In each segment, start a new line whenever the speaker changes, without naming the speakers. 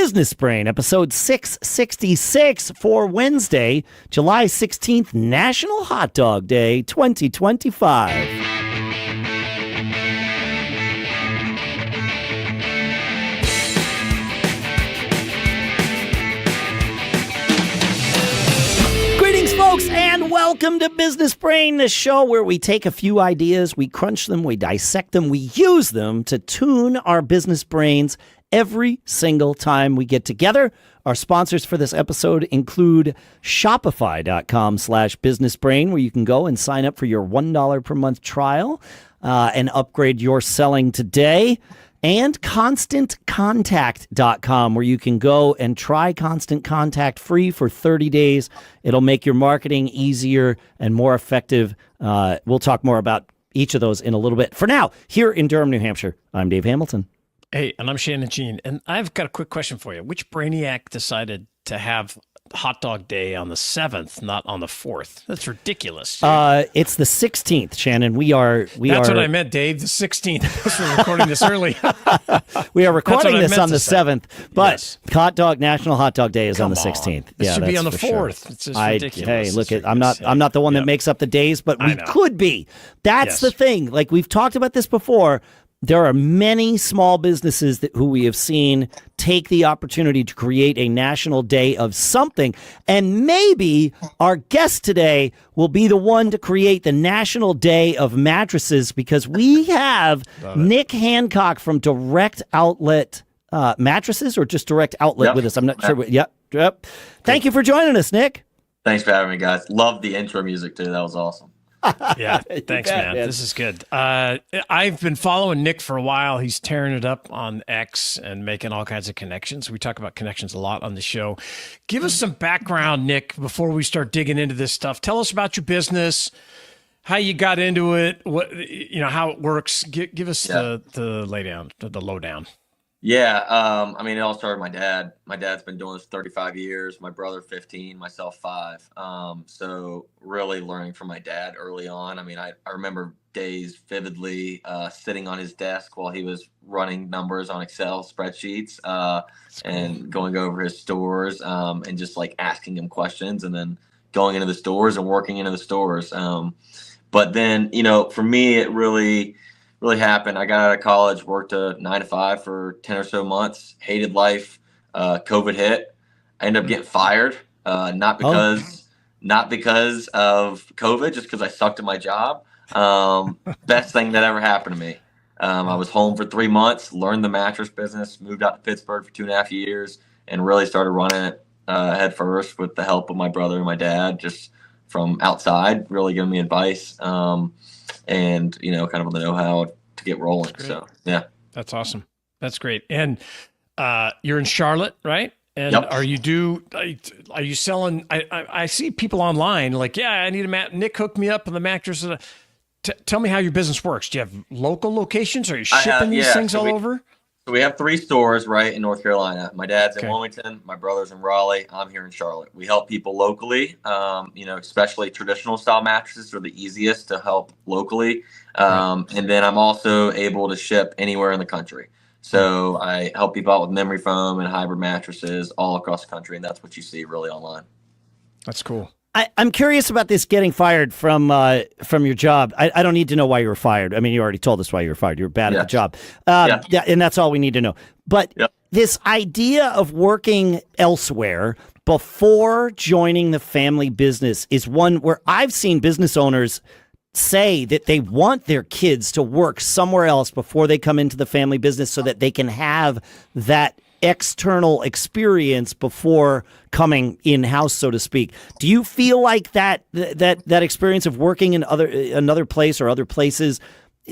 Business Brain, episode 666 for Wednesday, July 16th, National Hot Dog Day 2025. Folks, and welcome to Business Brain, the show where we take a few ideas, we crunch them, we dissect them, we use them to tune our business brains every single time we get together. Our sponsors for this episode include Shopify.com/businessbrain, where you can go and sign up for your $1 per month trial and upgrade your selling today. And ConstantContact.com, where you can go and try Constant Contact free for 30 days. It'll make your marketing easier and more effective. We'll talk more about each of those in a little bit. For now, here in Durham, New Hampshire, I'm Dave Hamilton.
Hey, and I'm Shannon Jean. And I've got a quick question for you. Which brainiac decided to have Hot Dog Day on the 7th, not on the 4th? That's ridiculous.
It's the 16th, Shannon. That's
what I meant, Dave. The 16th. We're recording this early.
We are recording this on the 7th, but
yes.
National Hot Dog Day is on the 16th.
It should be on the 4th.
Sure.
It's just ridiculous.
Hey, look, I'm not the one that makes up the days, but we could be. That's the thing. Like, we've talked about this before. There are many small businesses who we have seen take the opportunity to create a national day of something. And maybe our guest today will be the one to create the National Day of Mattresses, because we have Nick Hancock from Direct Outlet Mattresses, or just Direct Outlet with us. I'm not sure. Yep. Thank you for joining us, Nick.
Thanks for having me, guys. Love the intro music, too. That was awesome.
Yeah, thanks, man. This is good. I've been following Nick for a while. He's tearing it up on X and making all kinds of connections. We talk about connections a lot on the show. Give us some background, Nick, before we start digging into this stuff. Tell us about your business, how you got into it, how it works. Give us the lowdown.
Yeah, it all started with my dad. My dad's been doing this 35 years, my brother 15, myself 5. So really learning from my dad early on. I remember days vividly sitting on his desk while he was running numbers on Excel spreadsheets and going over his stores and just like asking him questions, and then going into the stores and working into the stores. But then, for me, it really happened. I got out of college, worked a 9 to 5 for 10 or so months, hated life. COVID hit. I ended up getting fired, not because of COVID, just because I sucked at my job. Best thing that ever happened to me. I was home for 3 months, learned the mattress business, moved out to Pittsburgh for 2.5 years, and really started running it head first with the help of my brother and my dad, just from outside, really giving me advice. And kind of on the know-how to get rolling. So yeah,
that's awesome. That's great. And you're in Charlotte, right? And
yep.
Are you selling? I see people online like, I need a mat. Nick hooked me up on the mattress. Tell me how your business works. Do you have local locations? Are you shipping these things all over?
So we have 3 stores right in North Carolina. My dad's in Wilmington, my brother's in Raleigh, I'm here in Charlotte. We help people locally, especially traditional style mattresses are the easiest to help locally. And then I'm also able to ship anywhere in the country. So I help people out with memory foam and hybrid mattresses all across the country, and that's what you see really online.
That's cool.
I'm curious about this getting fired from your job. I don't need to know why you were fired. You already told us why you were fired. You were bad at the job. And that's all we need to know. But this idea of working elsewhere before joining the family business is one where I've seen business owners say that they want their kids to work somewhere else before they come into the family business so that they can have that external experience before coming in-house, so to speak. Do you feel like that experience of working in another place or other places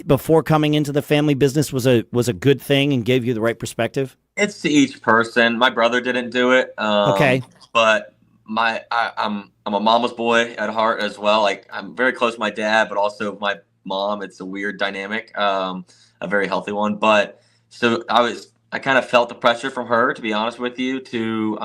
before coming into the family business was a good thing and gave you the right perspective?
It's to each person. My brother didn't do it. But I'm a mama's boy at heart as well. Like, I'm very close to my dad, but also my mom. It's a weird dynamic, a very healthy one. But so I kind of felt the pressure from her, to be honest with you, to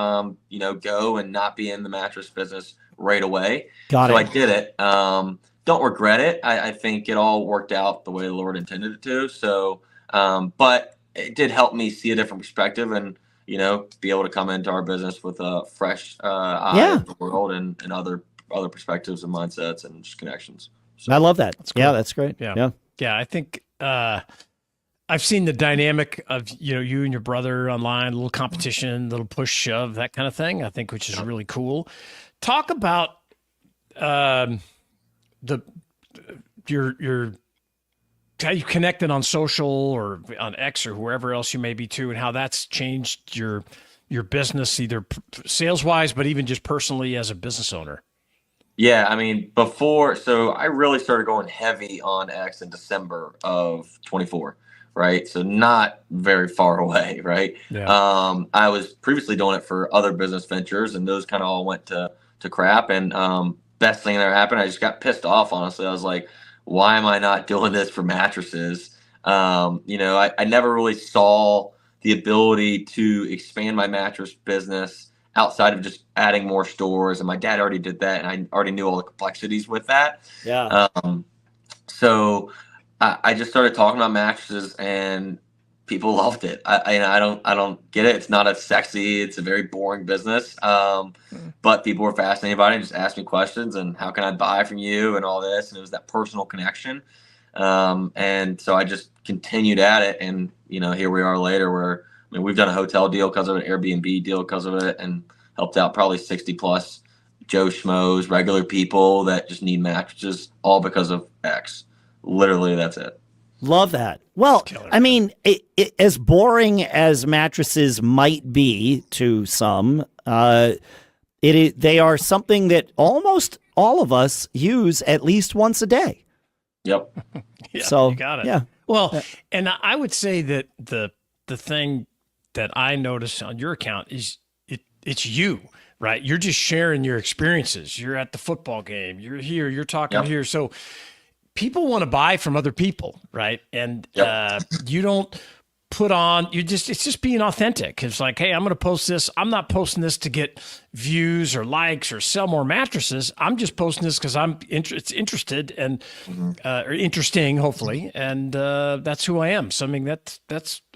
go and not be in the mattress business right away.
Got it.
So I did it. Don't regret it. I think it all worked out the way the Lord intended it to. So, but it did help me see a different perspective and be able to come into our business with a fresh eye of the world and other perspectives and mindsets and just connections.
So, I love that. That's cool. Yeah, that's great.
Yeah. I think I've seen the dynamic of you and your brother online, a little competition, little push shove, that kind of thing. I think, which is really cool. Talk about your how you connected on social or on X or wherever else you may be too, and how that's changed your business, either sales wise, but even just personally as a business owner.
Yeah, I mean, so I really started going heavy on X in December of 24, right? So not very far away, right? Yeah. I was previously doing it for other business ventures, and those kind of all went to crap. And best thing that ever happened, I just got pissed off, honestly. I was like, why am I not doing this for mattresses? I never really saw the ability to expand my mattress business outside of just adding more stores. And my dad already did that, and I already knew all the complexities with that.
Yeah.
So I just started talking about mattresses, and people loved it. I don't get it. It's not as sexy. It's a very boring business. But people were fascinated by it and just asked me questions and how can I buy from you and all this. And it was that personal connection. And so I just continued at it. And, here we are later where, we've done a hotel deal because of it, Airbnb deal because of it, and helped out probably 60 plus Joe Schmoes, regular people that just need mattresses, all because of X. Literally, that's it.
Love that. Well, I mean, as boring as mattresses might be to some, they are something that almost all of us use at least once a day.
Yep.
Yeah,
so
you got it.
Yeah.
Well, and I would say that the thing that I notice on your account is it's you, right? You're just sharing your experiences. You're at the football game. You're here. You're talking here. So people want to buy from other people, right? And you don't put on, it's just being authentic. It's like, hey, I'm going to post this. I'm not posting this to get views or likes or sell more mattresses. I'm just posting this because it's interested and or interesting, hopefully. And that's who I am. So I mean, I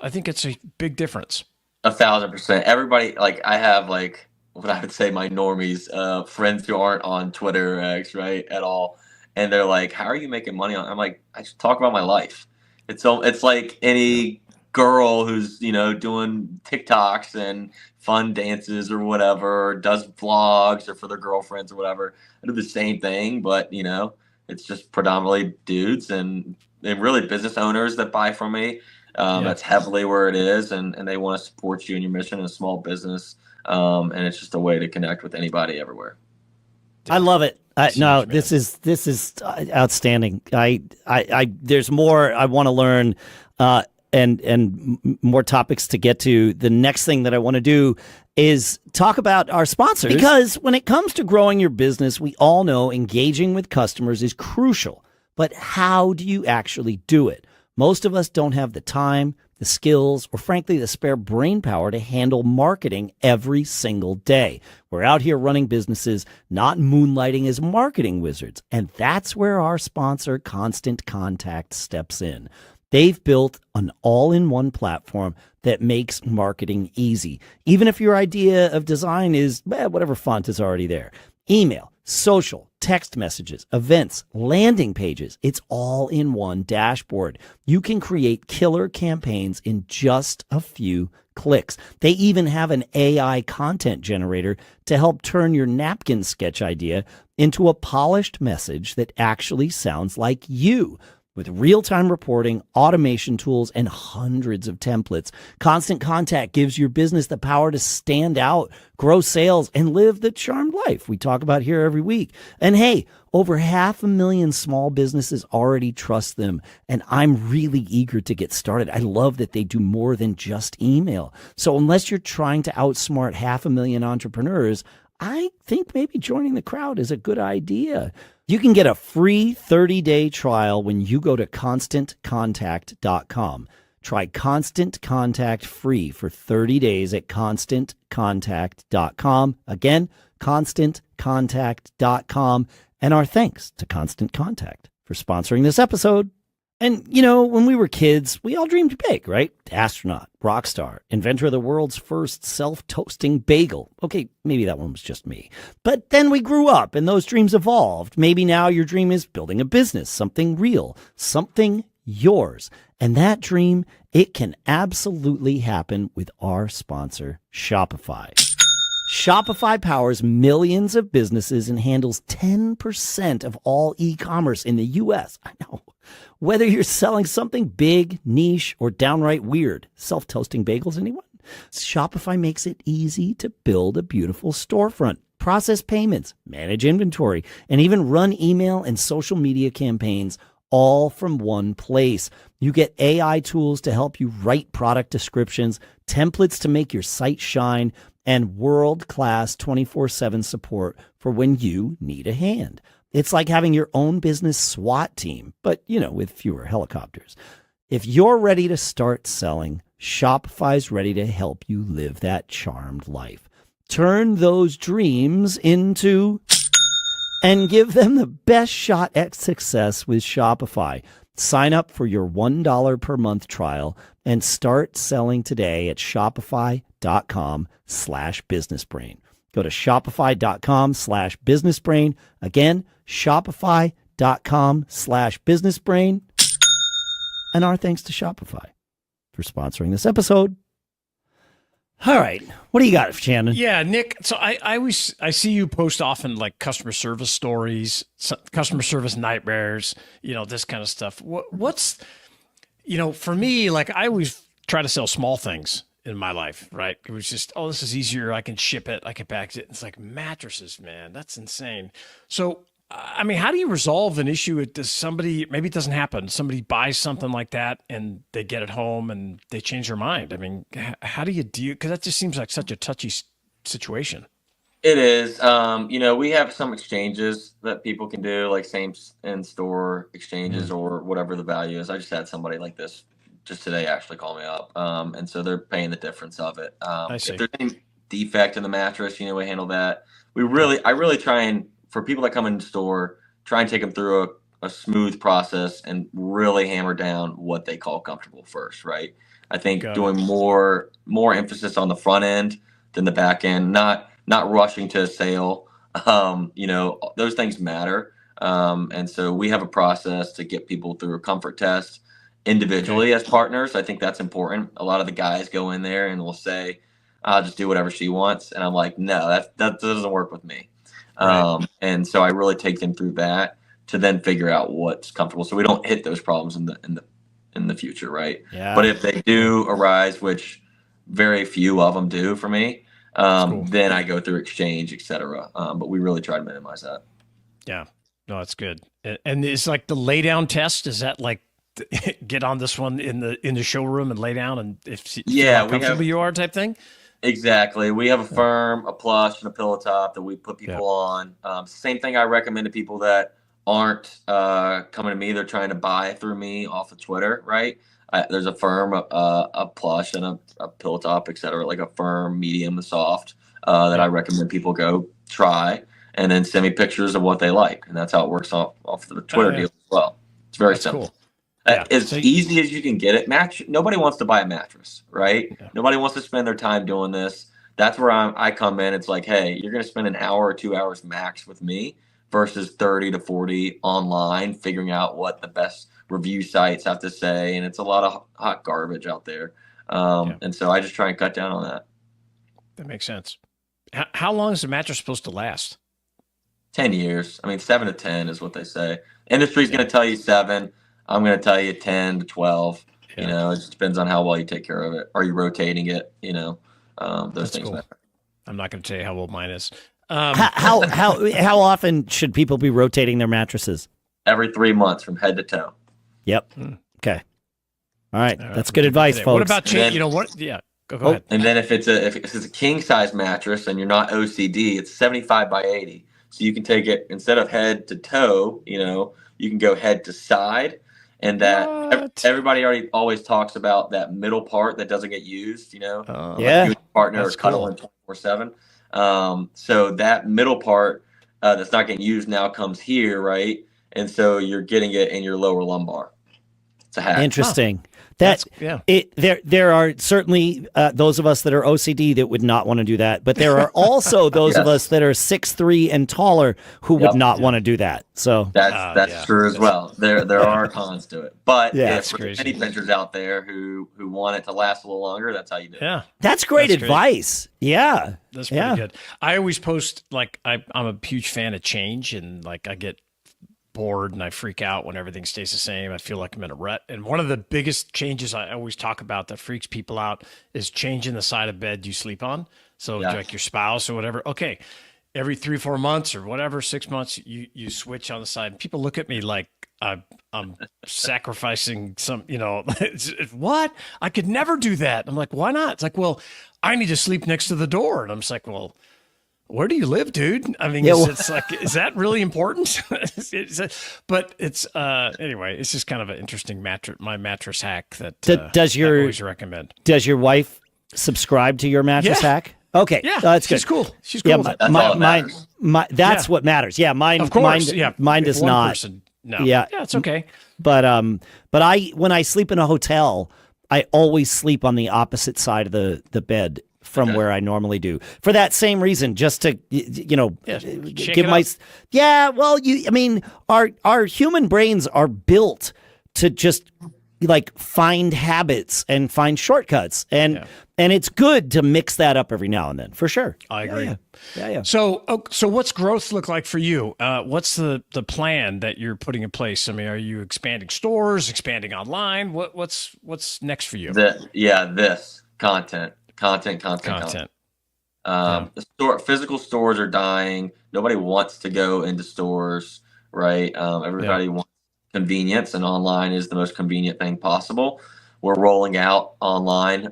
think it's a big difference.
1,000%. Everybody, I have what I would say my normies, friends who aren't on Twitter or X, right, at all. And they're like, how are you making money on it? I'm like, I just talk about my life. It's like any girl who's, doing TikToks and fun dances or whatever, or does vlogs or for their girlfriends or whatever. I do the same thing, but, it's just predominantly dudes and really business owners that buy from me. That's heavily where it is. And they want to support you in your mission in a small business. And it's just a way to connect with anybody everywhere.
I love it. No, this is outstanding. There's more I want to learn, and more topics to get to. The next thing that I want to do is talk about our sponsors, because when it comes to growing your business, we all know engaging with customers is crucial. But how do you actually do it? Most of us don't have the time, the skills, or frankly, the spare brain power to handle marketing every single day. We're out here running businesses, not moonlighting as marketing wizards. And that's where our sponsor, Constant Contact, steps in. They've built an all-in-one platform that makes marketing easy, even if your idea of design is whatever font is already there. Email, social, text messages, events, landing pages. It's all in one dashboard. You can create killer campaigns in just a few clicks. They even have an AI content generator to help turn your napkin sketch idea into a polished message that actually sounds like you. With real-time reporting, automation tools, and hundreds of templates, Constant Contact gives your business the power to stand out, grow sales, and live the charmed life we talk about here every week. And hey, over 500,000 small businesses already trust them, and I'm really eager to get started. I love that they do more than just email. So unless you're trying to outsmart 500,000 entrepreneurs, I think maybe joining the crowd is a good idea. You can get a free 30-day trial when you go to ConstantContact.com. Try Constant Contact free for 30 days at ConstantContact.com. Again, ConstantContact.com. And our thanks to Constant Contact for sponsoring this episode And, you know, when we were kids, we all dreamed big, right? Astronaut, rock star, inventor of the world's first self-toasting bagel. Okay, maybe that one was just me. But then we grew up and those dreams evolved. Maybe now your dream is building a business, something real, something yours. And that dream, it can absolutely happen with our sponsor, Shopify. Shopify powers millions of businesses and handles 10% of all e-commerce in the U.S. I know. Whether you're selling something big, niche, or downright weird, self-toasting bagels, anyone? Shopify makes it easy to build a beautiful storefront, process payments, manage inventory, and even run email and social media campaigns all from one place. You get AI tools to help you write product descriptions, templates to make your site shine, and world-class 24/7 support for when you need a hand. It's like having your own business SWAT team, but, you know, with fewer helicopters. If you're ready to start selling, Shopify's ready to help you live that charmed life. Turn those dreams into and give them the best shot at success with Shopify. Sign up for your $1 per month trial and start selling today at shopify.com/businessbrain. Go to shopify.com/businessbrain. Again, shopify.com/businessbrain. And our thanks to Shopify for sponsoring this episode. All right. What do you got, Shannon?
Yeah, Nick. So I see you post often like customer service stories, customer service nightmares, you know, this kind of stuff. What's, you know, for me, like I always try to sell small things in my life, right? It was just, oh, this is easier. I can ship it. I can package it. It's like mattresses, man. That's insane. So, I mean, how do you resolve an issue? Does somebody, maybe it doesn't happen. Somebody buys something like that and they get it home and they change their mind. I mean, how do you deal? Because that just seems like such a touchy situation.
It is. You know, we have some exchanges that people can do, like same in store exchanges or whatever the value is. I just had somebody like this just today actually call me up. And so they're paying the difference of it.
I see.
If there's any defect in the mattress, you know, we handle that. I really try and, for people that come in the store, try and take them through a smooth process and really hammer down what they call comfortable first, right? I think doing more emphasis on the front end than the back end, not rushing to a sale. You know, those things matter. And so we have a process to get people through a comfort test individually as partners. I think that's important. A lot of the guys go in there and will say, I'll just do whatever she wants. And I'm like, no, that doesn't work with me. Right. And so I really take them through that to then figure out what's comfortable, so we don't hit those problems in the future, right?
Yeah.
But if they do arise, which very few of them do for me, then I go through exchange, etc. But we really try to minimize that.
Yeah, no, that's good. And it's like the lay down test. Is that like get on this one in the showroom and lay down, and if how comfortable you are type thing?
Exactly. We have a firm, a plush, and a pillow top that we put people on. Same thing I recommend to people that aren't coming to me. They're trying to buy through me off of Twitter, right? There's a firm, a plush, and a pillow top, et cetera, like a firm, medium, and soft that I recommend people go try and then send me pictures of what they like. And that's how it works off the Twitter deal as well. It's very simple.
Cool.
As easy as you can get it. Nobody wants to buy a mattress, right? Yeah. Nobody wants to spend their time doing this. That's where I come in. It's like, hey, you're going to spend an hour or 2 hours max with me versus 30 to 40 online figuring out what the best review sites have to say. And it's a lot of hot garbage out there. And so I just try and cut down on that.
That makes sense. How long is the mattress supposed to last?
10 years. I mean, 7 to 10 is what they say. Industry's going to tell you 7. I'm going to tell you 10 to 12. You know, it just depends on how well you take care of it. Are you rotating it? You know, those things matter.
I'm not going to tell you how old mine is.
How often should people be rotating their mattresses?
Every 3 months from head to toe.
Yep. Okay. All right. That's good advice, folks.
What about change? You know what? Yeah. Go ahead.
And then if it's a king size mattress and you're not OCD, it's 75 by 80. So you can take it instead of head to toe. You know, you can go head to side. And that everybody always talks about that middle part that doesn't get used, you know, like you and your partner are cuddling 24/7. So that middle part that's not getting used now comes here, right? And so you're getting it in your lower lumbar. It's a hack.
Interesting.
Yeah.
There are certainly those of us that are OCD that would not want to do that, but there are also those of us that are 6'3" and taller who would not want to do that. So
that's true as well. There are cons to it, but if
there's
any ventures out there who want it to last a little longer, that's how you do it.
Yeah,
that's great advice. Yeah,
that's pretty good. I always post like I'm a huge fan of change, and like I get bored and I freak out when everything stays the same. I feel like I'm in a rut. And one of the biggest changes I always talk about that freaks people out is changing the side of bed you sleep on. So like your spouse or whatever. Okay. Every 3-4 months or whatever, 6 months, you switch on the side. And people look at me like I'm sacrificing some, what? I could never do that. I'm like, why not? It's like, well, I need to sleep next to the door. And I'm just like, well, where do you live, dude? I mean, it's like, is that really important? But it's anyway. It's just kind of an interesting mattress hack that I always recommend.
Does your wife subscribe to your mattress hack? Okay, that's good.
She's cool. She's cool.
That's what matters. Yeah, mine. Of course. Mine does not.
Person, no. Yeah, it's okay.
But when I sleep in a hotel, I always sleep on the opposite side of the bed from where I normally do, for that same reason, just to give my our human brains are built to just like find habits and find shortcuts, and it's good to mix that up every now and then, for sure.
I agree.
Yeah.
So what's growth look like for you? What's the plan that you're putting in place? I mean, are you expanding stores, expanding online? What's next for you?
This content. Physical stores are dying. Nobody wants to go into stores, right? Everybody wants convenience, and online is the most convenient thing possible. We're rolling out online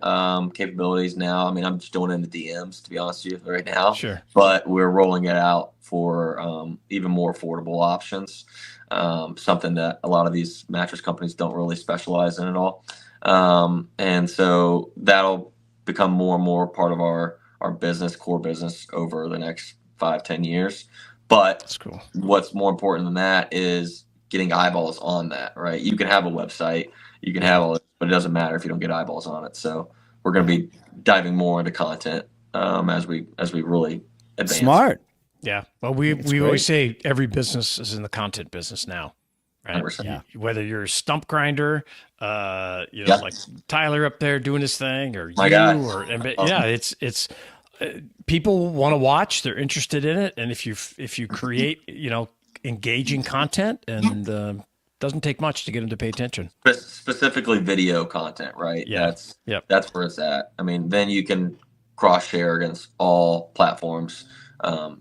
capabilities now. I mean, I'm just doing it in the DMs, to be honest with you, right now.
Sure.
But we're rolling it out for even more affordable options, something that a lot of these mattress companies don't really specialize in at all. And so that'll become more and more part of our core business over the next 5-10 years. But
that's cool.
What's more important than that is getting eyeballs on that, right? You can have a website, you can have all it, but it doesn't matter if you don't get eyeballs on it. So we're going to be diving more into content as we really advance.
Smart.
Yeah. Well, we always say every business is in the content business now. Right? Whether you're a stump grinder, like Tyler up there doing his thing, or it's people want to watch. They're interested in it, and if you create engaging content, and doesn't take much to get them to pay attention.
Specifically, video content, right?
Yeah,
that's where it's at. I mean, then you can cross share against all platforms.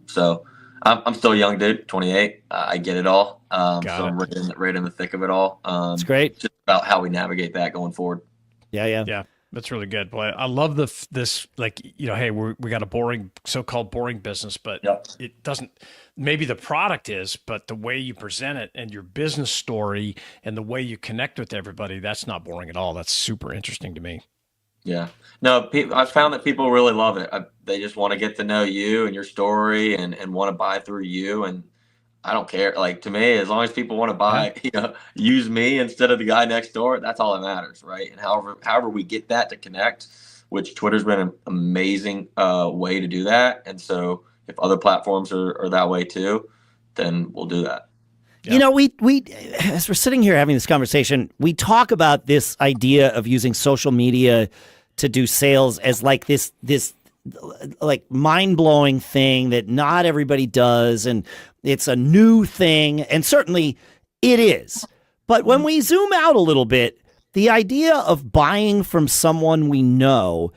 So I'm still a young dude, 28. I get it all. So I'm right in the thick of it all.
It's great.
Just about how we navigate that going forward.
Yeah. That's really good. Boy, I love this, like, hey, we got a so-called boring business, but it doesn't, maybe the product is, but the way you present it and your business story and the way you connect with everybody, that's not boring at all. That's super interesting to me.
Yeah. No, I've found that people really love it. They just want to get to know you and your story and want to buy through you. And I don't care. Like, to me, as long as people want to buy, use me instead of the guy next door, that's all that matters, right? And however we get that to connect, which Twitter's been an amazing way to do that. And so if other platforms are that way too, then we'll do that.
Yeah. We as we're sitting here having this conversation, we talk about this idea of using social media to do sales as like this like mind-blowing thing that not everybody does, and it's a new thing, and certainly it is. But when we zoom out a little bit, the idea of buying from someone we know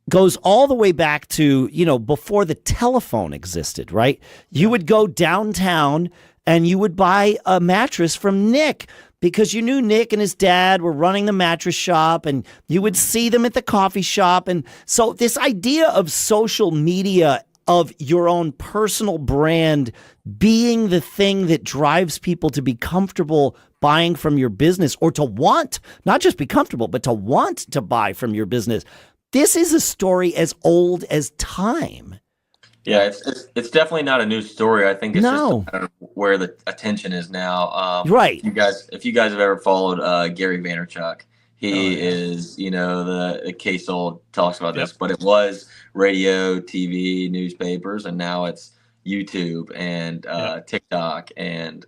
goes all the way back to, before the telephone existed, right? You would go downtown and you would buy a mattress from Nick because you knew Nick and his dad were running the mattress shop, and you would see them at the coffee shop. And so this idea of social media, of your own personal brand being the thing that drives people to be comfortable buying from your business, or to want, not just be comfortable, but to want to buy from your business. This is a story as old as time.
Yeah, it's definitely not a new story. I think it's just a matter of where the attention is now.
Right.
If you guys have ever followed Gary Vaynerchuk, he is, the K-Soul talks about this, but it was radio, TV, newspapers, and now it's YouTube and TikTok and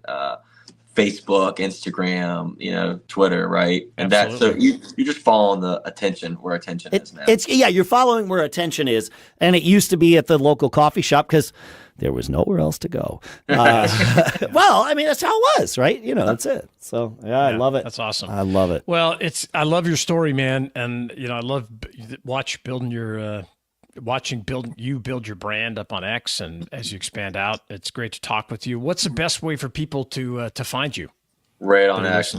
Facebook, Instagram, Twitter, right? And
Absolutely.
so you're just following the attention where attention is now.
You're following where attention is, and it used to be at the local coffee shop because there was nowhere else to go. Well, I mean, that's how it was, right? That's it. So I love it.
That's awesome.
I love it.
Well, I love your story, man, and I love watching you build your brand up on X, and as you expand out, it's great to talk with you. What's the best way for people to find you?
Right on X,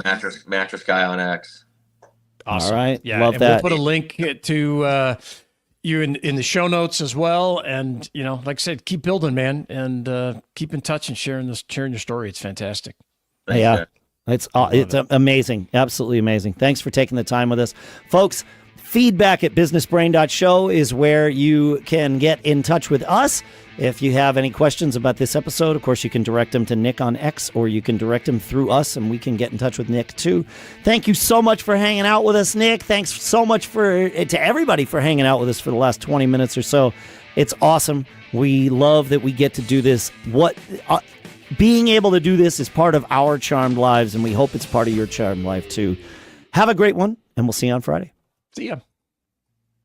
mattress guy on X.
Awesome.
All right,
yeah,
love
and
that.
We'll put a link to you in the show notes as well, and like I said, keep building, man, and keep in touch and sharing your story. It's fantastic.
Thanks,
it's amazing, absolutely amazing. Thanks for taking the time with us, folks. Feedback at businessbrain.show is where you can get in touch with us. If you have any questions about this episode, of course, you can direct them to Nick on X, or you can direct them through us, and we can get in touch with Nick too. Thank you so much for hanging out with us, Nick. Thanks so much to everybody for hanging out with us for the last 20 minutes or so. It's awesome. We love that we get to do this. Being able to do this is part of our charmed lives, and we hope it's part of your charmed life too. Have a great one, and we'll see you on Friday.
See ya.